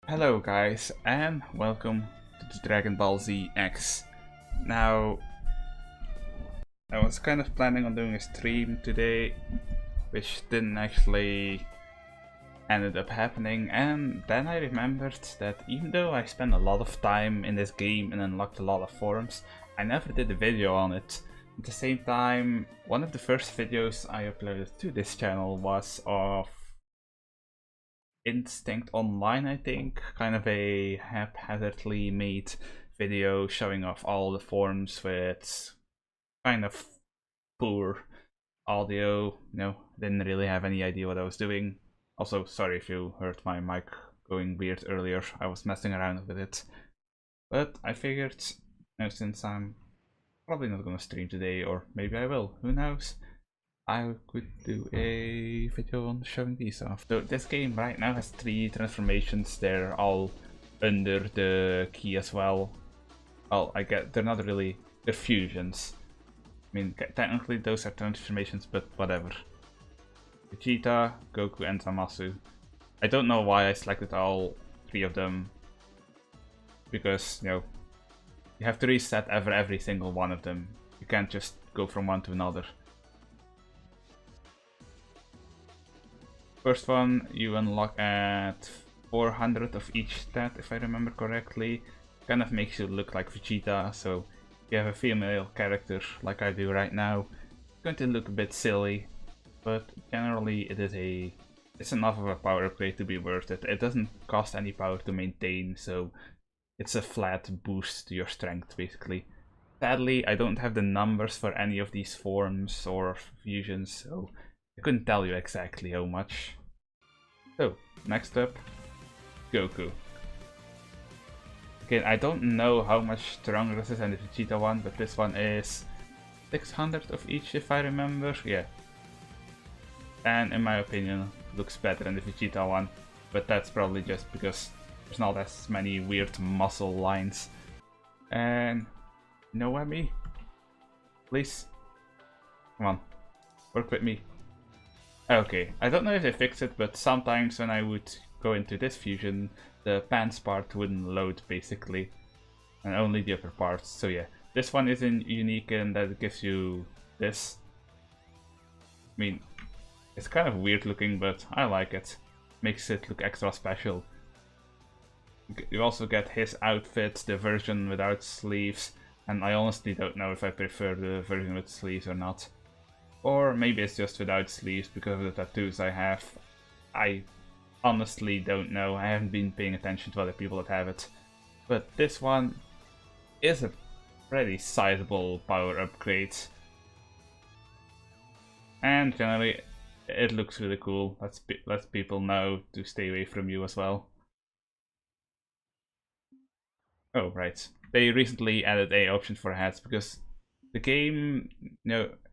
Hello guys, and welcome to the Dragon Ball Z X. Now, I was kind of planning on doing a stream today, which didn't actually ended up happening, and then I remembered that even though I spent a lot of time in this game and unlocked a lot of forums, I never did a video on it. At the same time, one of the first videos I uploaded to this channel was of Instinct Online, I think, kind of a haphazardly made video showing off all the forums with kind of poor audio. Didn't really have any idea what I was doing. Also, sorry if you heard my mic going weird earlier, I was messing around with it. But I figured, since I'm probably not gonna stream today, or maybe I will, who knows, I could do a video on showing these off. So this game right now has 3 transformations. They're all under the key as well. Well, I get they're not really, they're fusions. I mean, technically those are transformations, but whatever. Vegeta, Goku, and Zamasu. I don't know why I selected all 3 of them, because you have to reset every single one of them. You can't just go from one to another. First one you unlock at 400 of each stat, if I remember correctly. Kind of makes you look like Vegeta, so if you have a female character like I do right now, it's going to look a bit silly, but generally it's enough of a power upgrade to be worth it. It doesn't cost any power to maintain, so it's a flat boost to your strength basically. Sadly, I don't have the numbers for any of these forms or fusions, so I couldn't tell you exactly how much. So, next up, Goku. Again, I don't know how much stronger this is than the Vegeta one, but this one is 600 of each if I remember, yeah. And in my opinion, looks better than the Vegeta one, but that's probably just because there's not as many weird muscle lines. And, Noemi, please, come on, work with me. Okay, I don't know if they fixed it, but sometimes when I would go into this fusion, the pants part wouldn't load basically, and only the upper parts. So yeah, this one isn't unique in that it gives you this. I mean, it's kind of weird looking, but I like it. Makes it look extra special. You also get his outfit, the version without sleeves, and I honestly don't know if I prefer the version with sleeves or not. Or maybe it's just without sleeves because of the tattoos I have. I honestly don't know. I haven't been paying attention to other people that have it. But this one is a pretty sizable power upgrade. And generally, it looks really cool. Lets people know to stay away from you as well. Oh, right. They recently added a option for hats because the game,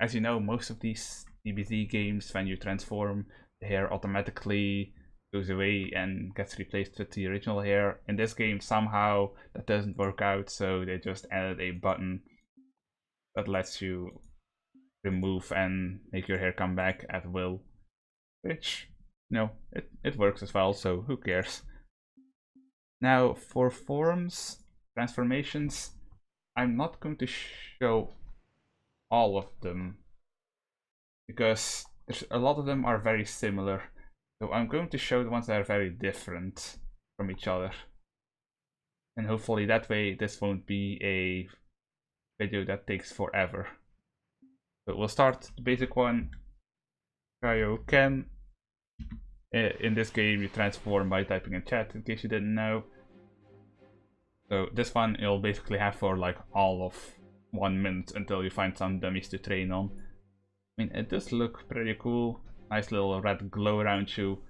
as you know, most of these DBZ games, when you transform, the hair automatically goes away and gets replaced with the original hair. In this game, somehow that doesn't work out, so they just added a button that lets you remove and make your hair come back at will. Which, it works as well, so who cares? Now, for forms, transformations, I'm not going to show all of them because a lot of them are very similar, so I'm going to show the ones that are very different from each other, and hopefully that way this won't be a video that takes forever. But we'll start the basic one, Kaioken. In this game you transform by typing in chat, in case you didn't know. So this one you'll basically have for like all of 1 minute until you find some dummies to train on. I mean, it does look pretty cool. Nice little red glow around you.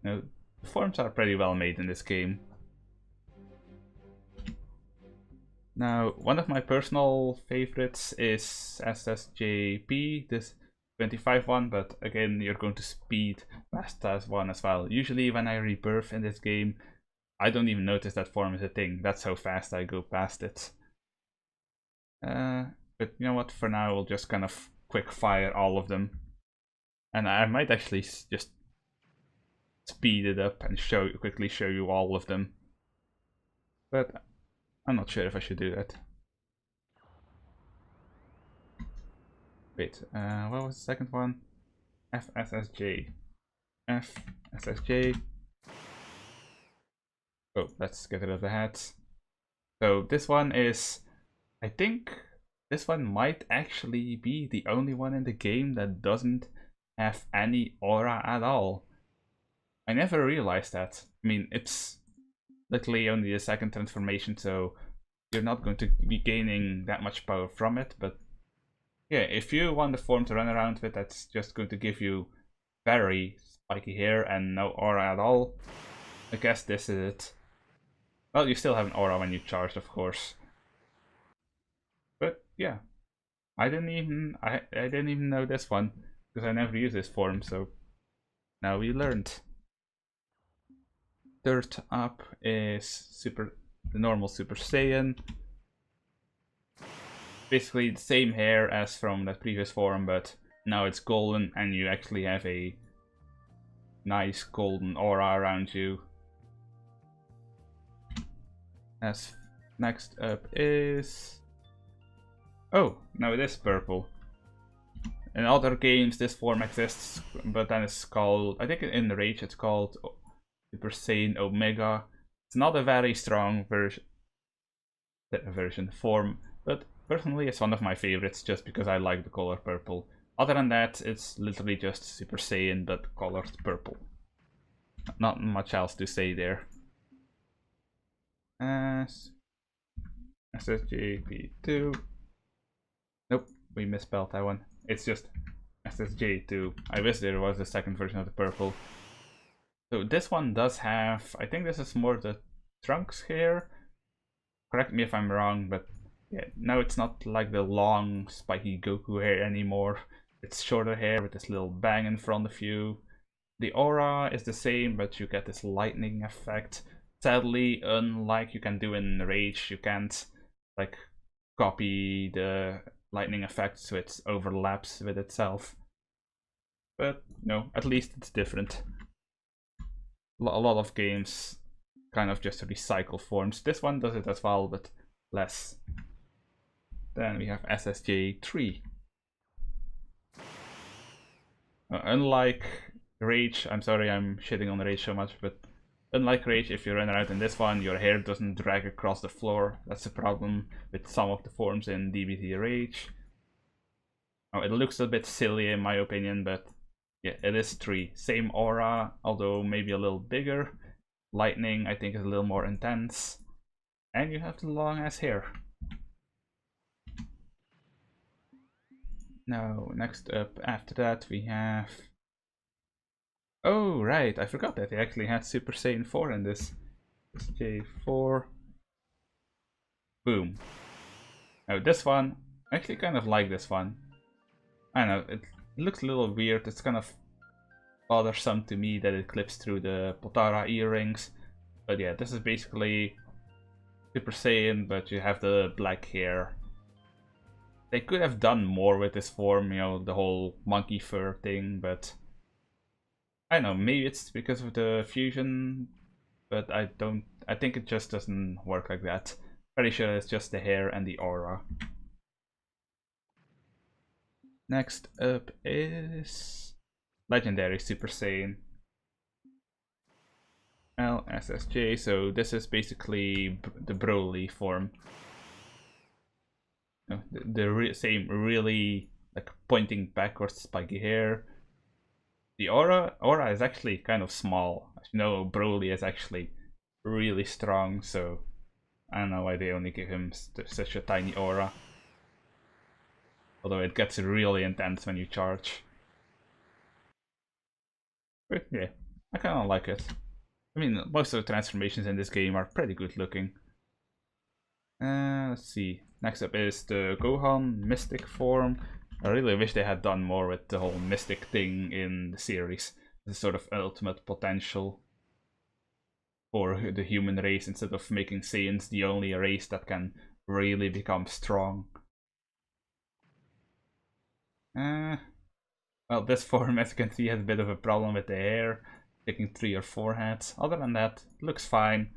The forms are pretty well made in this game. Now, one of my personal favorites is SSJP, this 25 one, but again, you're going to speed past that one as well. Usually when I rebirth in this game, I don't even notice that form is a thing. That's how fast I go past it. But you know what, for now we'll just kind of quick fire all of them. And I might actually just speed it up and quickly show you all of them. But I'm not sure if I should do that. Wait, what was the second one? FSSJ. FSSJ. Oh, let's get rid of the hats. So this one is, I think this one might actually be the only one in the game that doesn't have any aura at all. I never realized that. I mean, it's literally only the second transformation, so you're not going to be gaining that much power from it, but yeah, if you want the form to run around with, that's just going to give you very spiky hair and no aura at all. I guess this is it. Well, you still have an aura when you charge, of course. But yeah, I didn't even know this one because I never used this form, so now we learned. Third up is the normal Super Saiyan. Basically the same hair as from that previous form, but now it's golden and you actually have a nice golden aura around you. As next up is... oh, now it is purple. In other games this form exists, but then it's called, I think in the Rage it's called Super Saiyan Omega. It's not a very strong form, but personally it's one of my favorites just because I like the color purple. Other than that, it's literally just Super Saiyan but colored purple. Not much else to say there. SSJP2. Nope, we misspelled that one. It's just SSJ2. I wish there was a second version of the purple. So this one does have, I think this is more the Trunks hair. Correct me if I'm wrong, but yeah, now it's not like the long spiky Goku hair anymore. It's shorter hair with this little bang in front of you. The aura is the same, but you get this lightning effect. Sadly, unlike you can do in Rage, you can't like copy the lightning effect so it overlaps with itself. But no, at least it's different. A lot of games kind of just recycle forms. This one does it as well, but less. Then we have SSJ3. Unlike Rage, I'm sorry I'm shitting on Rage so much, but unlike Rage, if you run around in this one, your hair doesn't drag across the floor. That's a problem with some of the forms in DBZ Rage. Oh, it looks a bit silly in my opinion, but yeah, it is 3. Same aura, although maybe a little bigger. Lightning, I think, is a little more intense. And you have the long ass hair. Now, next up after that we have... oh, right, I forgot that they actually had Super Saiyan 4 in this. J4. Boom. Now this one, I actually kind of like this one. I don't know, it looks a little weird. It's kind of bothersome to me that it clips through the Potara earrings. But yeah, this is basically Super Saiyan, but you have the black hair. They could have done more with this form, you know, the whole monkey fur thing, but I don't know, maybe it's because of the fusion, but I think it just doesn't work like that. Pretty sure it's just the hair and the aura. Next up is Legendary Super Saiyan. LSSJ, so this is basically the Broly form. The same really like pointing backwards spiky hair. The aura is actually kind of small. As you know, Broly is actually really strong, so I don't know why they only give him such a tiny aura. Although it gets really intense when you charge. But yeah, I kind of like it. I mean, most of the transformations in this game are pretty good looking. Let's see. Next up is the Gohan Mystic form. I really wish they had done more with the whole Mystic thing in the series. The sort of ultimate potential for the human race instead of making Saiyans the only race that can really become strong. Well, this form, as you can see, has a bit of a problem with the hair. picking 3 or 4 heads. Other than that, it looks fine.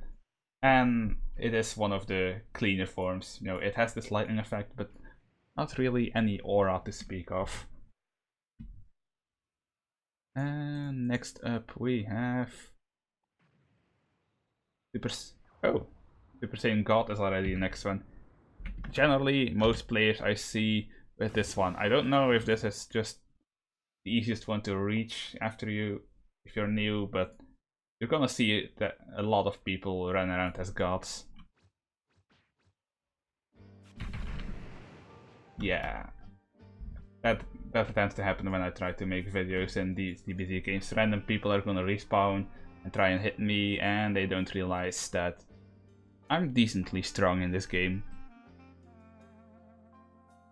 And it is one of the cleaner forms. You know, it has this lightning effect, but not really any aura to speak of. And next up we have Super Saiyan God is already the next one. Generally, most players I see with this one. I don't know if this is just the easiest one to reach after if you're new, but you're gonna see that a lot of people run around as gods. Yeah, that tends to happen when I try to make videos in these DBZ games. Random people are gonna respawn and try and hit me, and they don't realize that I'm decently strong in this game.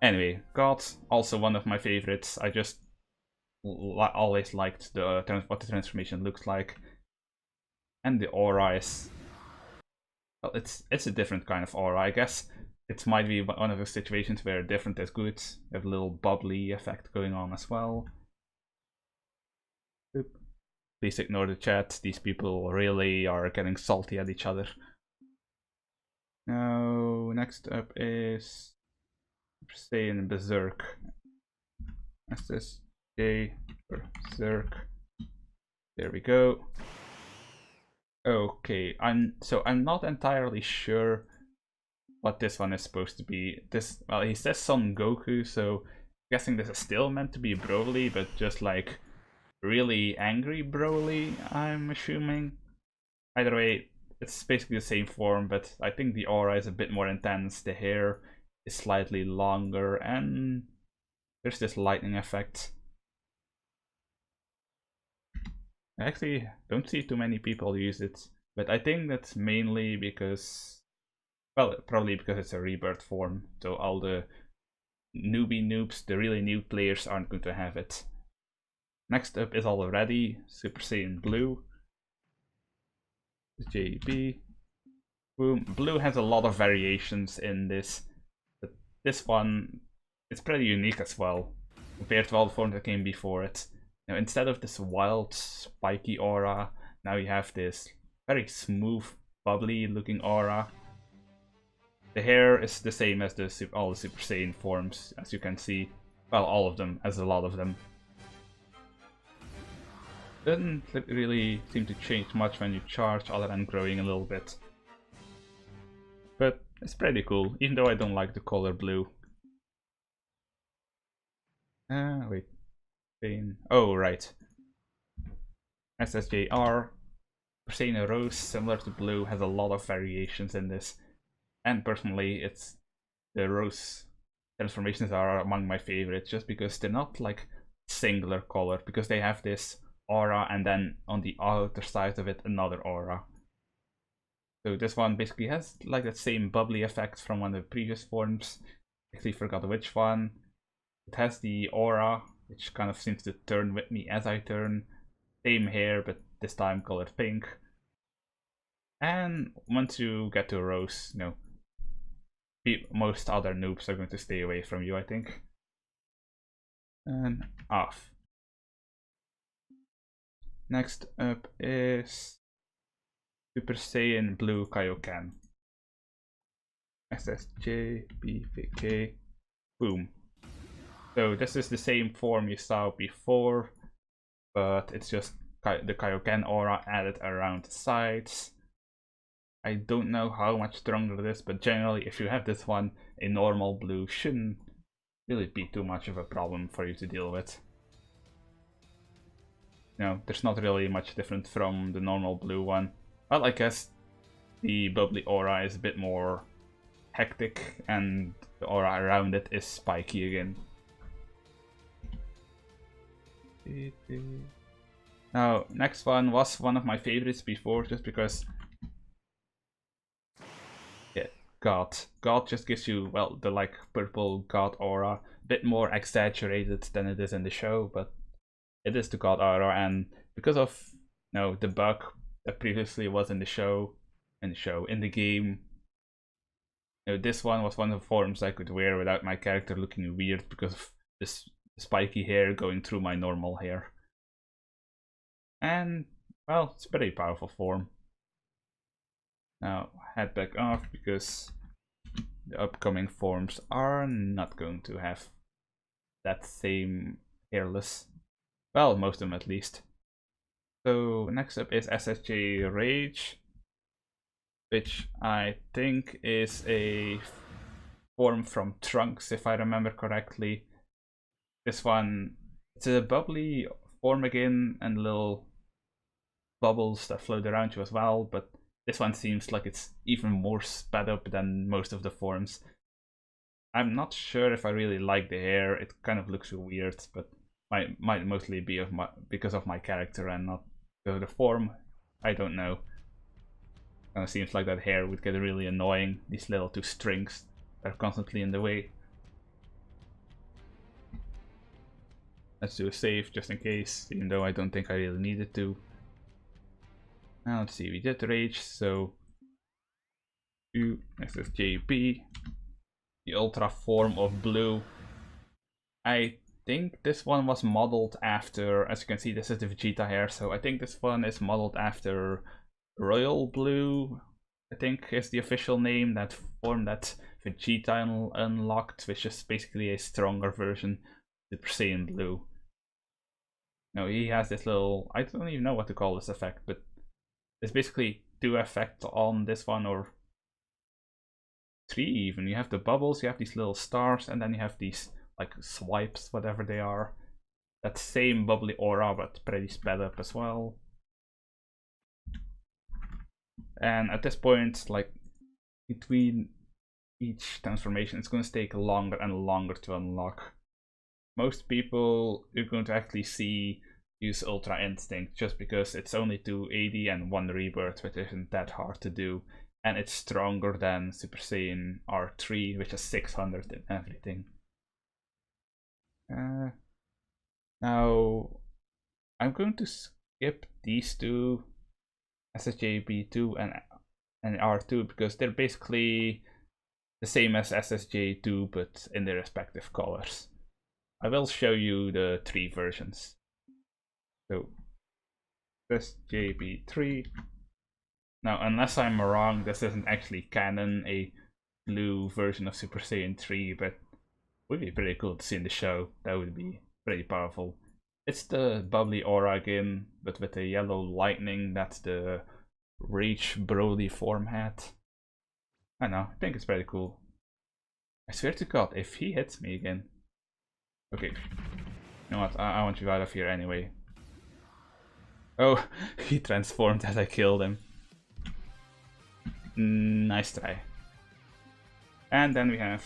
Anyway, gods, also one of my favorites. I just always liked what the transformation looks like, and the aura is, well, it's a different kind of aura. I guess it might be one of those situations where different is good. You have a little bubbly effect going on as well. Oop. Please ignore the chat. These people really are getting salty at each other. Now, next up is Saiyan Berserk. That's this J Berserk. There we go. Okay, I'm not entirely sure what this one is supposed to be. Well, he says Son Goku, so I'm guessing this is still meant to be Broly, but just like really angry Broly, I'm assuming. Either way, it's basically the same form, but I think the aura is a bit more intense, the hair is slightly longer, and there's this lightning effect. I actually don't see too many people use it, but I think that's mainly because, well, probably because it's a rebirth form, so all the newbie noobs, the really new players, aren't going to have it. Next up is already Super Saiyan Blue. JB. Boom. Blue has a lot of variations in this, but this one is pretty unique as well, compared to all the forms that came before it. Now, instead of this wild, spiky aura, now you have this very smooth, bubbly looking aura. The hair is the same as all the Super Saiyan forms, as you can see. Well, all of them, as a lot of them. Doesn't really seem to change much when you charge, other than growing a little bit. But it's pretty cool, even though I don't like the color blue. Wait. Oh, right. SSJR. Persona Rose, similar to Blue, has a lot of variations in this. And personally, the Rose transformations are among my favorites, just because they're not like singular color, because they have this aura and then on the outer side of it another aura. So this one basically has like that same bubbly effect from one of the previous forms. Actually forgot which one. It has the aura, which kind of seems to turn with me as I turn. Same hair, but this time colored pink. And once you get to Rose, most other noobs are going to stay away from you, I think. And off. Next up is Super Saiyan Blue Kaioken. SSJBVK. Boom. So this is the same form you saw before, but it's just the Kaioken aura added around the sides. I don't know how much stronger it is, but generally if you have this one, a normal blue shouldn't really be too much of a problem for you to deal with. There's not really much different from the normal blue one. Well, I guess the bubbly aura is a bit more hectic, and the aura around it is spiky again. Now, next one was one of my favorites before, just because, yeah, God just gives you, well, the like purple God aura, a bit more exaggerated than it is in the show, but it is the God aura, and because of the bug that previously was in the game, this one was one of the forms I could wear without my character looking weird because of this spiky hair going through my normal hair. And well, it's a pretty powerful form. Now head back off because the upcoming forms are not going to have that same hairless. Well, most of them at least. So next up is SSJ Rage, which I think is a form from Trunks, if I remember correctly. This one, it's a bubbly form again, and little bubbles that float around you as well, but this one seems like it's even more sped up than most of the forms. I'm not sure if I really like the hair. It kind of looks weird, but might mostly be because of my character and not the form. I don't know. Kind of seems like that hair would get really annoying. These little two strings that are constantly in the way. Let's do a save just in case, even though I don't think I really needed to. Now let's see, we did rage, so next is JB, the ultra form of blue. I think this one was modeled after, as you can see, this is the Vegeta hair, so I think this one is modeled after Royal Blue, I think is the official name, that form that Vegeta unlocked, which is basically a stronger version of the Saiyan Blue. Now he has this little, I don't even know what to call this effect, but there's basically two effects on this one, or three even. You have the bubbles, you have these little stars, and then you have these like swipes, whatever they are. That same bubbly aura, but pretty sped up as well. And at this point, like between each transformation, it's going to take longer and longer to unlock. Most people you're going to actually see use Ultra Instinct just because it's only 280 and 1 rebirth, which isn't that hard to do, and it's stronger than Super Saiyan R3, which is 600 and everything. Now I'm going to skip these two, SSJB2 and R2, because they're basically the same as SSJ2 but in their respective colors. I will show you the three versions. So this JB3. Now, unless I'm wrong, this isn't actually canon, a blue version of Super Saiyan 3, but it would be pretty cool to see in the show. That would be pretty powerful. It's the bubbly aura again, but with the yellow lightning. That's the Rage Broly form hat. I don't know, I think it's pretty cool. I swear to God, if he hits me again. Okay, you know what, I want you out of here anyway. Oh, he transformed as I killed him. Nice try. And then we have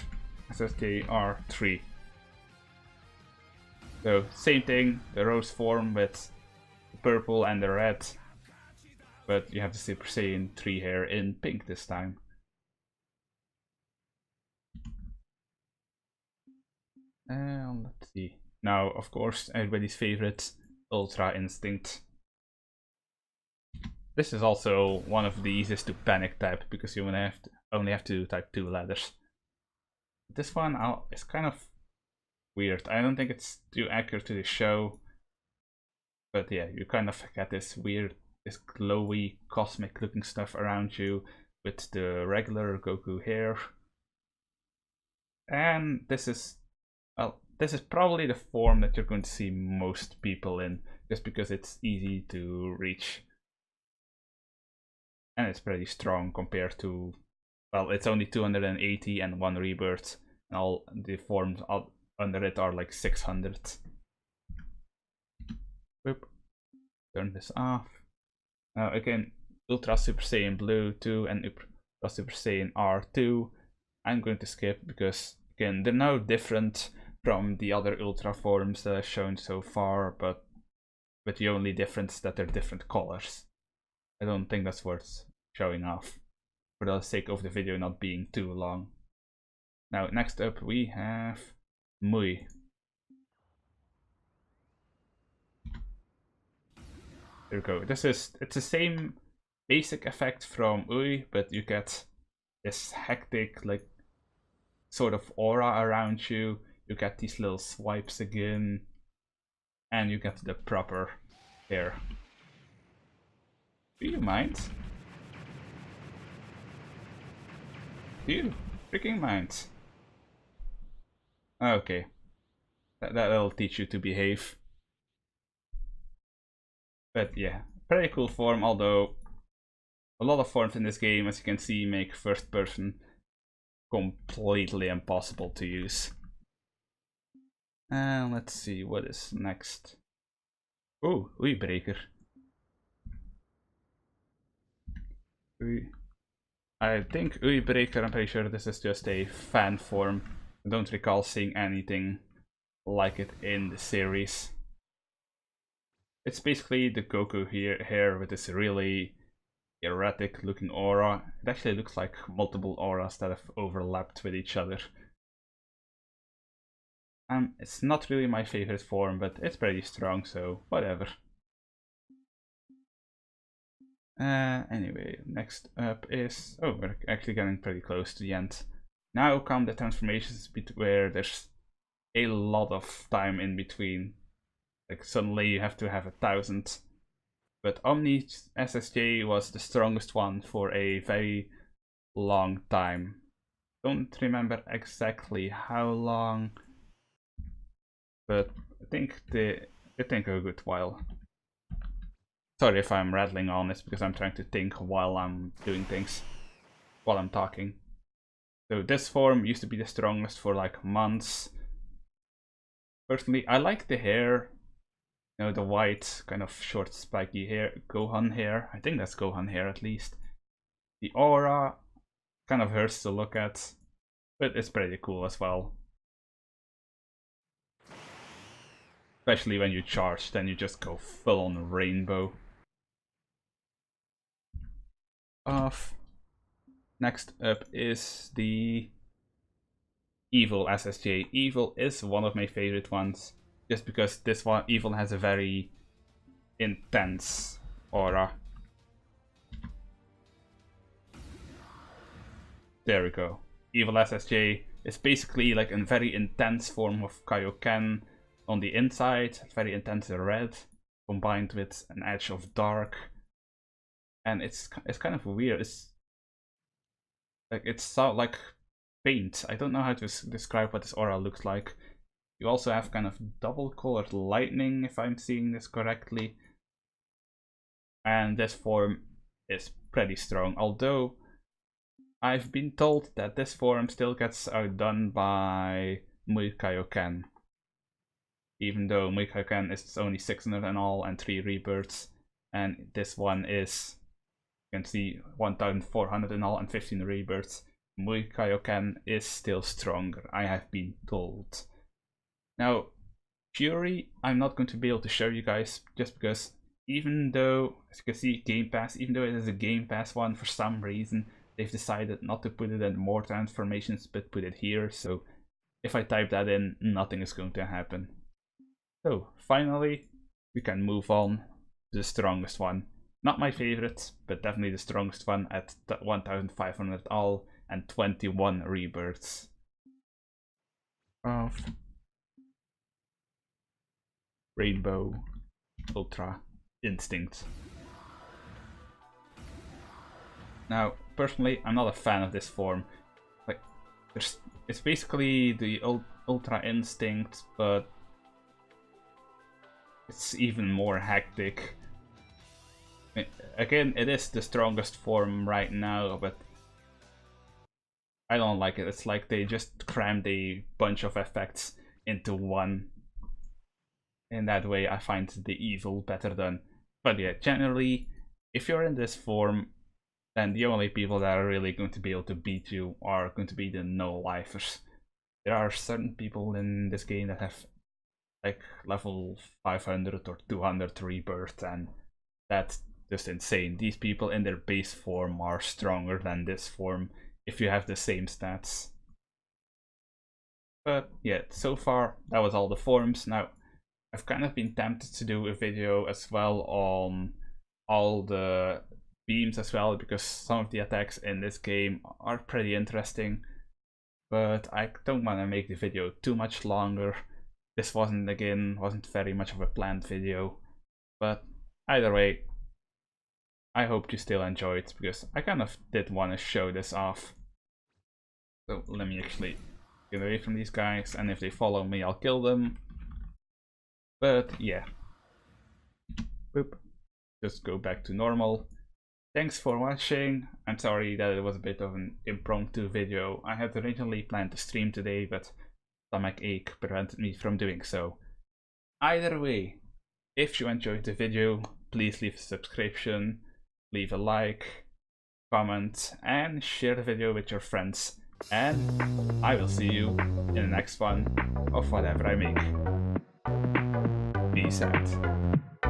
SSJR3. So, same thing, the rose form with the purple and the red. But you have the Super Saiyan 3 hair in pink this time. Let's see. Now, of course, everybody's favorite, Ultra Instinct. This is also one of the easiest to panic type because you only have to type 2 letters. This one is kind of weird. I don't think it's too accurate to the show, but yeah, you kind of get this weird, this glowy, cosmic looking stuff around you with the regular Goku hair. And this is, well, this is probably the form that you're going to see most people in, just because it's easy to reach. And it's pretty strong compared to, well, it's only 280 and 1 rebirth, and all the forms under it are like 600. Boop. Turn this off. Now again, Ultra Super Saiyan Blue 2 and Ultra Super Saiyan R2. I'm going to skip because, again, they're no different from the other Ultra forms that I've shown so far, but with the only difference that they're different colors. I don't think that's worth showing off for the sake of the video not being too long. Now, next up we have Mui. There we go. It's the same basic effect from Ui, but you get this hectic, like, sort of aura around you. You get these little swipes again, and you get the proper hair. Do you mind? Do you freaking mind? Okay. That'll teach you to behave. But yeah, pretty cool form, although a lot of forms in this game, as you can see, make first person completely impossible to use. And let's see, what is next? Oh, Breaker. I think Breaker, I'm pretty sure this is just a fan form. I don't recall seeing anything like it in the series. It's basically the Goku here with this really erratic looking aura. It actually looks like multiple auras that have overlapped with each other. It's not really my favorite form, but it's pretty strong, so whatever. Anyway, next up is... Oh, we're actually getting pretty close to the end. Now come the transformations where there's a lot of time in between. Like suddenly you have to have 1,000. But Omni SSJ was the strongest one for a very long time. Don't remember exactly how long, but I think it took a good while. Sorry if I'm rattling on, it's because I'm trying to think while I'm doing things, while I'm talking. So this form used to be the strongest for like months. Personally, I like the hair, you know, the white kind of short spiky hair, Gohan hair. I think that's Gohan hair at least. The aura kind of hurts to look at, but it's pretty cool as well. Especially when you charge, then you just go full on rainbow. Next up is the Evil SSJ. Evil is one of my favorite ones, just because this one, Evil, has a very intense aura. There we go. Evil SSJ is basically like a very intense form of Kaioken on the inside, very intense red, combined with an edge of dark. And it's kind of weird. It's like paint. I don't know how to describe what this aura looks like. You also have kind of double colored lightning, if I'm seeing this correctly. And this form is pretty strong, although I've been told that this form still gets outdone by Mui Kaioken. Even though Mui Kaioken is only 600 in all and 3 rebirths, and this one is, you can see, 1400 in all and 15 rebirths. Mui Kaioken is still stronger, I have been told. Now, Fury, I'm not going to be able to show you guys, just because even though, as you can see, Game Pass, even though it is a Game Pass one, for some reason, they've decided not to put it in more transformations, but put it here, so if I type that in, nothing is going to happen. So, finally, we can move on to the strongest one. Not my favorite, but definitely the strongest one at 1500 all and 21 rebirths. Of Rainbow Ultra Instinct. Now, personally, I'm not a fan of this form. Like, it's basically the Ultra Instinct, but it's even more hectic. Again, it is the strongest form right now, but I don't like it. It's like they just crammed a bunch of effects into one. In that way, I find the Evil better done. But yeah, generally, if you're in this form, then the only people that are really going to be able to beat you are going to be the no-lifers. There are certain people in this game that have like level 500 or 200 rebirth, and that's just insane. These people in their base form are stronger than this form if you have the same stats. But yeah, so far that was all the forms. Now, I've kind of been tempted to do a video as well on all the beams as well, because some of the attacks in this game are pretty interesting, but I don't want to make the video too much longer. This wasn't very much of a planned video, but either way, I hope you still enjoy it, because I kind of did want to show this off. So let me actually get away from these guys, and if they follow me, I'll kill them. But yeah. Boop. Just go back to normal. Thanks for watching. I'm sorry that it was a bit of an impromptu video. I had originally planned to stream today, but stomach ache prevented me from doing so. Either way, if you enjoyed the video, please leave a subscription, leave a like, comment, and share the video with your friends. And I will see you in the next one of whatever I make. Peace out.